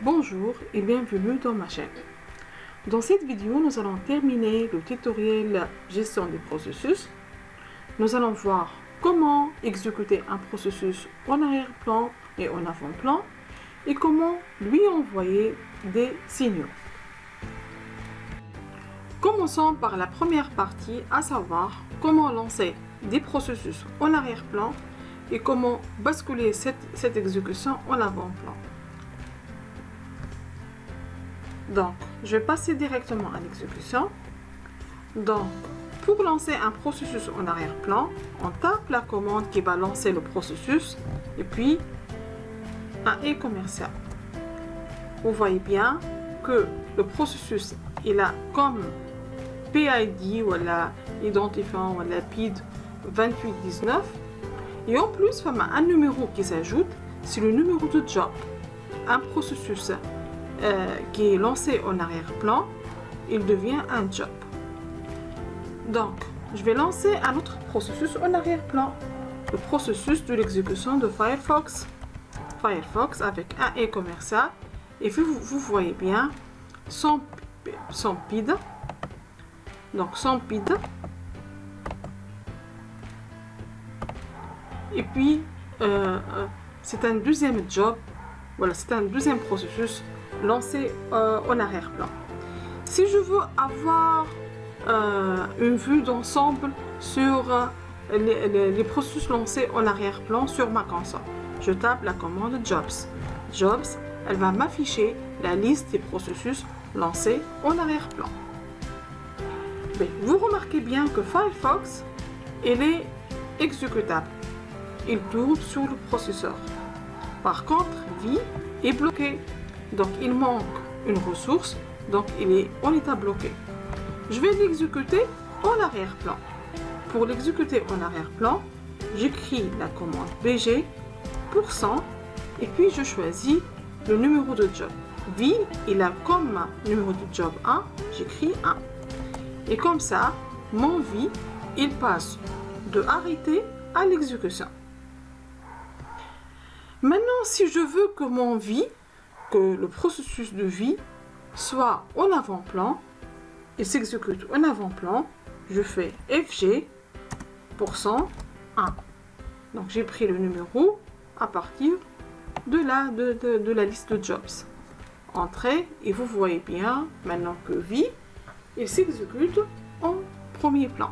Bonjour et bienvenue dans ma chaîne. Dans cette vidéo, nous allons terminer le tutoriel gestion des processus. Nous allons voir comment exécuter un processus en arrière-plan et en avant-plan et comment lui envoyer des signaux. Commençons par la première partie, à savoir comment lancer des processus en arrière-plan et comment basculer cette exécution en avant-plan. Donc, je vais passer directement à l'exécution. Donc, pour lancer un processus en arrière-plan, on tape la commande qui va lancer le processus et puis un et commercial. Vous voyez bien que le processus il a comme PID ou identifiant ou la PID 2819 et en plus il y a un numéro qui s'ajoute, c'est le numéro de job. Un processus qui est lancé en arrière-plan, il devient un job. Donc, je vais lancer un autre processus en arrière-plan, le processus de l'exécution de Firefox avec un et commercial. Et vous voyez bien son PID. Donc, son PID. Et puis, c'est un deuxième job. Voilà, c'est un deuxième processus lancé en arrière-plan. Si je veux avoir une vue d'ensemble sur les processus lancés en arrière-plan sur ma console, je tape la commande Jobs. Jobs, elle va m'afficher la liste des processus lancés en arrière-plan. Vous remarquez bien que Firefox, il est exécutable. Il tourne sur le processeur. Par contre, V est bloqué. Donc, il manque une ressource, donc il est en état bloqué. Je vais l'exécuter en arrière-plan. Pour l'exécuter en arrière-plan, j'écris la commande BG %, et puis je choisis le numéro de job. V, il a comme numéro de job 1, j'écris 1. Et comme ça, mon V, il passe de arrêter à l'exécution. Maintenant, si je veux que mon V, que le processus de vie soit en avant-plan, il s'exécute en avant-plan, je fais FG %1. Donc j'ai pris le numéro à partir de la liste de jobs. Entrée, et vous voyez bien maintenant que vie, il s'exécute en premier plan.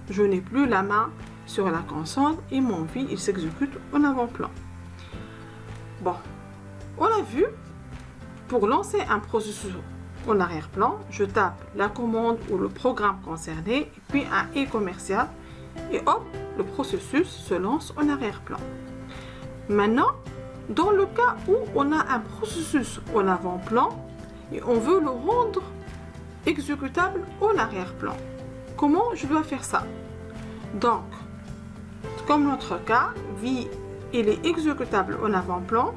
Je n'ai plus la main sur la console et mon vie, il s'exécute en avant-plan. Bon. On a vu, pour lancer un processus en arrière-plan, je tape la commande ou le programme concerné, et puis un et commercial, et hop, le processus se lance en arrière-plan. Maintenant, dans le cas où on a un processus en avant-plan, et on veut le rendre exécutable en arrière-plan, comment je dois faire ça? Donc, comme notre cas, V, il est exécutable en avant-plan.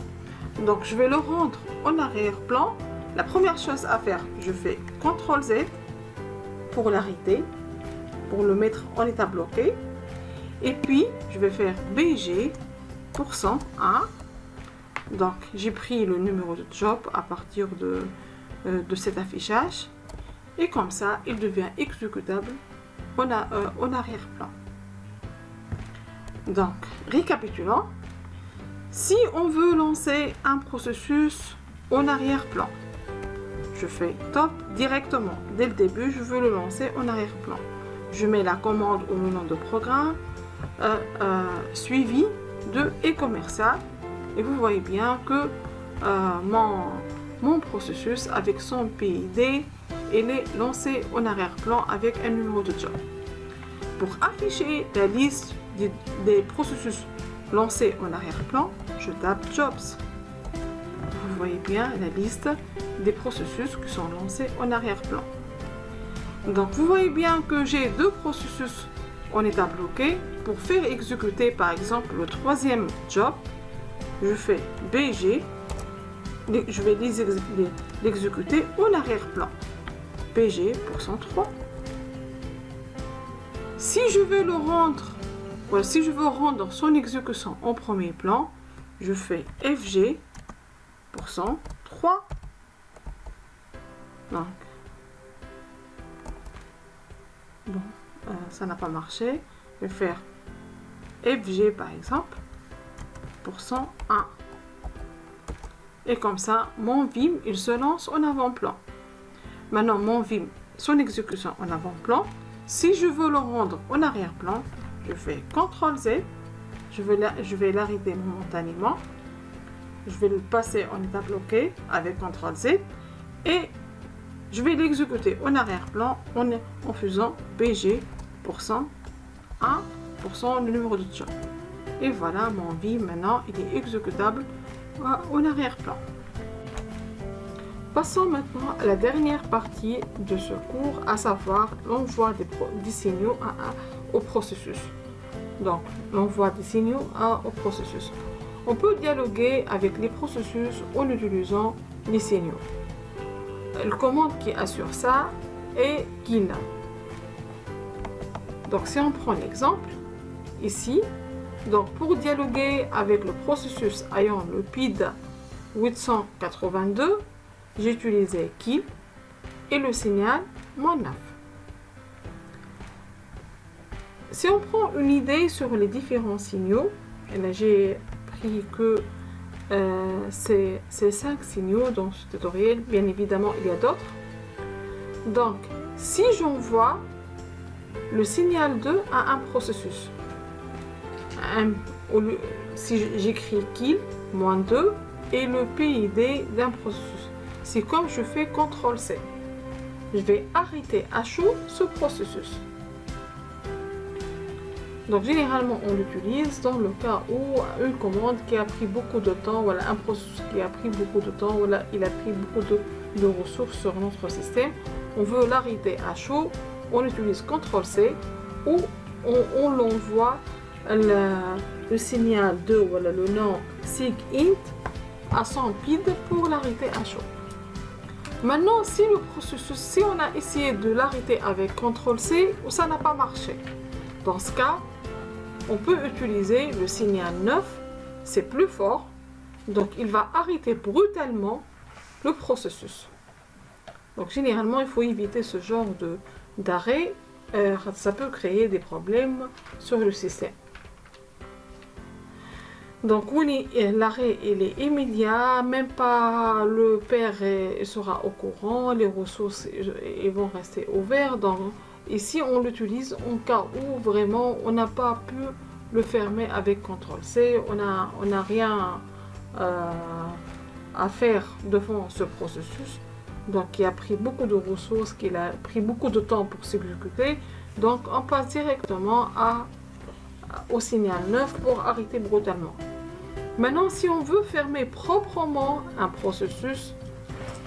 Donc, je vais le rendre en arrière-plan. La première chose à faire, je fais CTRL Z pour l'arrêter, pour le mettre en état bloqué. Et puis, je vais faire BG %1. Donc, j'ai pris le numéro de job à partir de cet affichage. Et comme ça, il devient exécutable en arrière-plan. Donc, récapitulons. Si on veut lancer un processus en arrière-plan, je fais top directement. Dès le début, je veux le lancer en arrière-plan. Je mets la commande ou le nom de programme suivi de et commercial. Et vous voyez bien que mon processus avec son PID, il est lancé en arrière-plan avec un numéro de job. Pour afficher la liste des processus lancé en arrière-plan, je tape Jobs. Vous voyez bien la liste des processus qui sont lancés en arrière-plan. Donc, vous voyez bien que j'ai deux processus en état bloqué. Pour faire exécuter, par exemple, le troisième job, je fais BG. Je vais l'exécuter en arrière-plan. BG %3. Si je veux le rendre si je veux rendre son exécution en premier plan, je fais FG 3. Donc, bon, ça n'a pas marché. Je vais faire FG par exemple, %1. Et comme ça, mon Vim, il se lance en avant-plan. Maintenant, mon Vim, son exécution en avant-plan. Si je veux le rendre en arrière-plan, je fais CTRL Z. Je vais l'arrêter momentanément. Je vais le passer en état bloqué avec CTRL Z. Et je vais l'exécuter en arrière-plan en faisant BG %1 le numéro de job. Et voilà, mon Vim maintenant, il est exécutable en arrière-plan. Passons maintenant à la dernière partie de ce cours, à savoir l'envoi des signaux au processus. Donc, l'envoi des signaux au processus. On peut dialoguer avec les processus en utilisant les signaux. La commande qui assure ça est GIN. Donc, si on prend l'exemple, ici, donc pour dialoguer avec le processus ayant le PID 882, j'ai utilisé kill et le signal -9. Si on prend une idée sur les différents signaux, et là j'ai pris que ces 5 signaux dans ce tutoriel, bien évidemment il y a d'autres. Donc si j'envoie le signal 2 à un processus, si j'écris kill -2 et le PID d'un processus, c'est comme je fais CTRL C. Je vais arrêter à chaud ce processus. Donc généralement on l'utilise dans le cas où une commande qui a pris beaucoup de temps, voilà, un processus qui a pris beaucoup de temps, voilà, il a pris beaucoup de ressources sur notre système, on veut l'arrêter à chaud, on utilise CTRL C ou on l'envoie le signal de voilà, le nom SIGINT à son PID pour l'arrêter à chaud. Maintenant, si le processus, si on a essayé de l'arrêter avec CTRL C, ça n'a pas marché. Dans ce cas, on peut utiliser le signal 9, c'est plus fort, donc il va arrêter brutalement le processus. Donc généralement, il faut éviter ce genre d'arrêt, ça peut créer des problèmes sur le système. Donc l'arrêt il est immédiat, même pas le père sera au courant, les ressources ils vont rester ouvertes. Donc ici on l'utilise en cas où vraiment on n'a pas pu le fermer avec CTRL C, on n'a rien à faire devant ce processus. Donc qui a pris beaucoup de ressources, qui a pris beaucoup de temps pour s'exécuter. Donc on passe directement au signal 9 pour arrêter brutalement. Maintenant, si on veut fermer proprement un processus,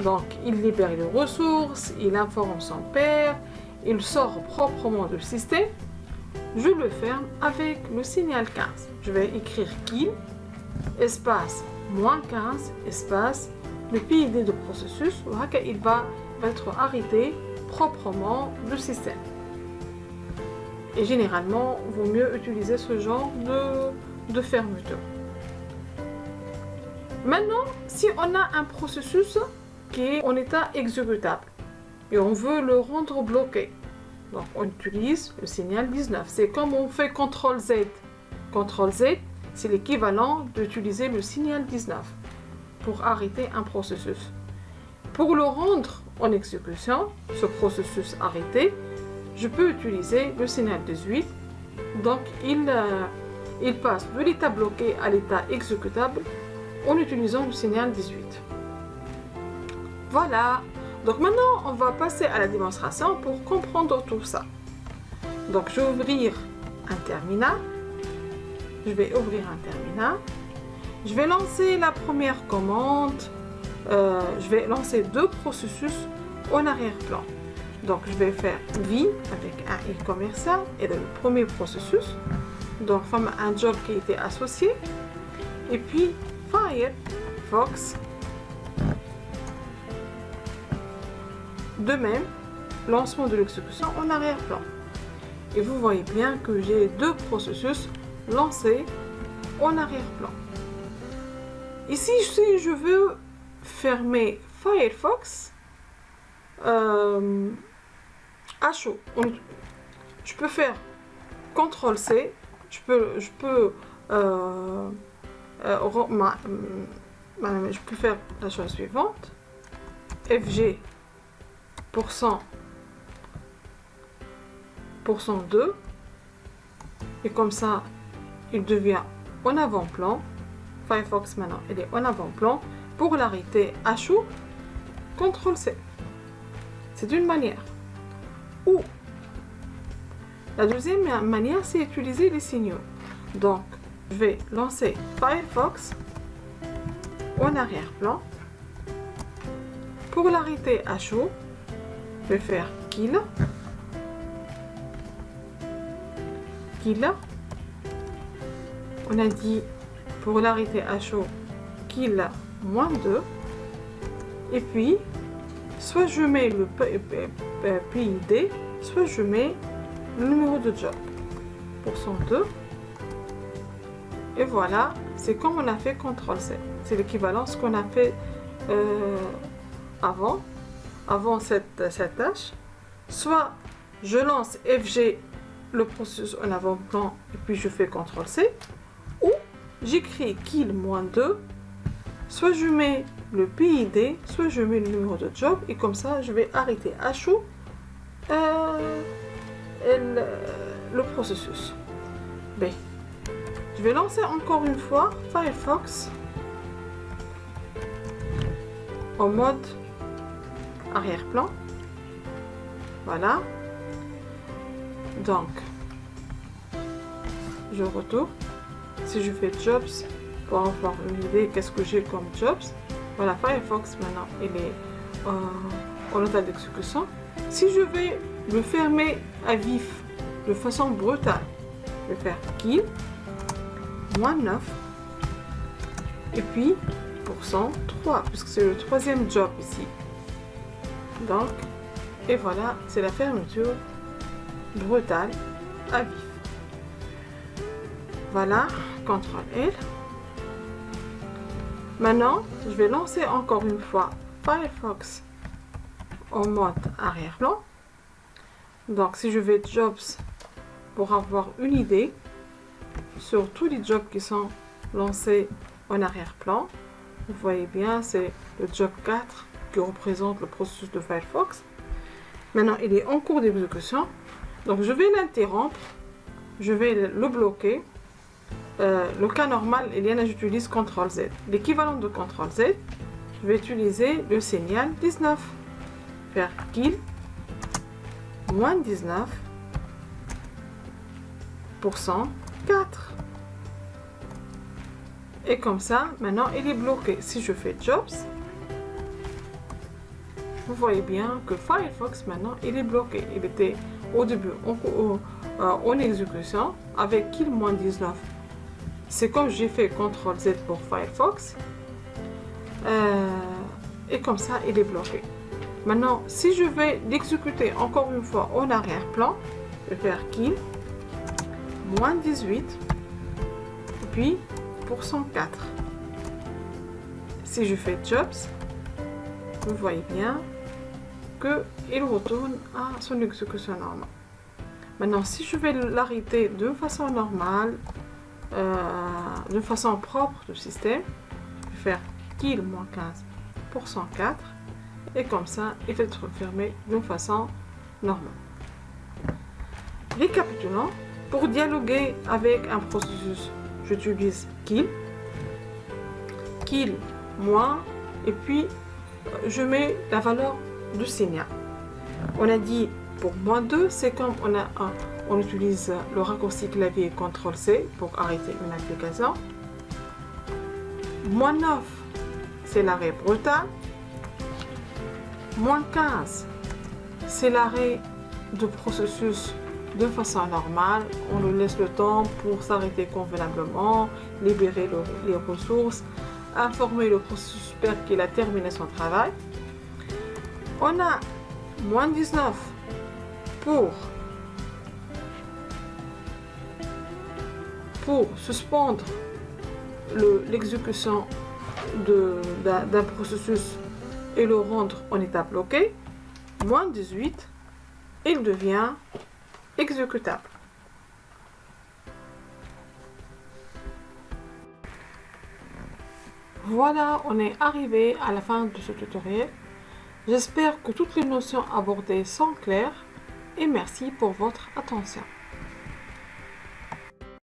donc il libère les ressources, il informe son père, il sort proprement du système, je le ferme avec le signal 15. Je vais écrire kill, espace -15, espace, le PID de processus, il va être arrêté proprement du système. Et généralement, il vaut mieux utiliser ce genre de fermeture. Maintenant, si on a un processus qui est en état exécutable et on veut le rendre bloqué, donc on utilise le signal 19. C'est comme on fait CTRL Z. CTRL Z, c'est l'équivalent d'utiliser le signal 19 pour arrêter un processus. Pour le rendre en exécution, ce processus arrêté, je peux utiliser le signal 18. Donc il passe de l'état bloqué à l'état exécutable en utilisant le signal 18. Voilà. Donc maintenant, on va passer à la démonstration pour comprendre tout ça. Donc je vais ouvrir un terminal. Je vais ouvrir un terminal. Je vais lancer la première commande. Je vais lancer 2 processus en arrière-plan. Donc je vais faire V avec un i commercial et le premier processus. Donc comme un job qui était associé. Et puis Firefox. De même, lancement de l'exécution en arrière-plan. Et vous voyez bien que j'ai 2 processus lancés en arrière-plan. Ici, si je veux fermer Firefox à chaud. Je peux faire CTRL-C, je peux faire la chose suivante, FG %2, et comme ça il devient en avant-plan. Firefox maintenant il est en avant-plan. Pour l'arrêter à chaud, CTRL-C. C'est une manière. Ou la deuxième manière, c'est utiliser les signaux. Donc je vais lancer Firefox en arrière-plan. Pour l'arrêter à chaud, je vais faire kill. On a dit pour l'arrêter à chaud, kill -2. Et puis, soit je mets le PID, soit je mets le numéro de job. %2. Et voilà, c'est comme on a fait CTRL-C. C'est l'équivalent de ce qu'on a fait avant cette tâche. Soit je lance FG, le processus en avant-plan, et puis je fais CTRL-C, ou j'écris kill -2, soit je mets le PID, soit je mets le numéro de job, et comme ça je vais arrêter à chaud le processus. B. Je vais lancer encore une fois Firefox en mode arrière-plan. Voilà. Donc, je retourne. Si je fais Jobs, pour avoir une idée qu'est-ce que j'ai comme Jobs. Voilà, Firefox maintenant, il est en état d'exécution. Si je vais le fermer à vif, de façon brutale, je vais faire kill -9 et puis %3, puisque c'est le troisième job ici. Donc, et voilà, c'est la fermeture brutale à vif. Voilà, CTRL-L. Maintenant, je vais lancer encore une fois Firefox en mode arrière-plan. Donc, si je vais Jobs pour avoir une idée sur tous les jobs qui sont lancés en arrière-plan, vous voyez bien, c'est le job 4 qui représente le processus de Firefox. Maintenant, il est en cours d'exécution. Donc, je vais l'interrompre. Je vais le bloquer. Le cas normal, j'utilise CTRL-Z. L'équivalent de CTRL-Z, je vais utiliser le signal 19. Faire kill -19 %4. Et comme ça, maintenant, il est bloqué. Si je fais Jobs, vous voyez bien que Firefox, maintenant, il est bloqué. Il était au début en exécution avec kill -19. C'est comme j'ai fait CTRL-Z pour Firefox. Et comme ça, il est bloqué. Maintenant, si je vais l'exécuter encore une fois en arrière-plan, je vais faire kill -18 puis %4. Si je fais Jobs, vous voyez bien qu'il retourne à son exécution normale. Maintenant, si je vais l'arrêter de façon normale, de façon propre du système, je vais faire kill -15 %4 et comme ça, il va être fermé de façon normale. Récapitulons, pour dialoguer avec un processus, j'utilise kill, moins, et puis je mets la valeur du signal. On a dit pour -2, c'est comme on utilise le raccourci clavier CTRL-C pour arrêter une application. -9, c'est l'arrêt brutal. -15, c'est l'arrêt de processus de façon normale. On lui laisse le temps pour s'arrêter convenablement, libérer les ressources, informer le processus qu'il a terminé son travail. On a -19 pour suspendre l'exécution d'un processus et le rendre en état bloqué, moins 18, il devient exécutable. Voilà, on est arrivé à la fin de ce tutoriel. J'espère que toutes les notions abordées sont claires et merci pour votre attention.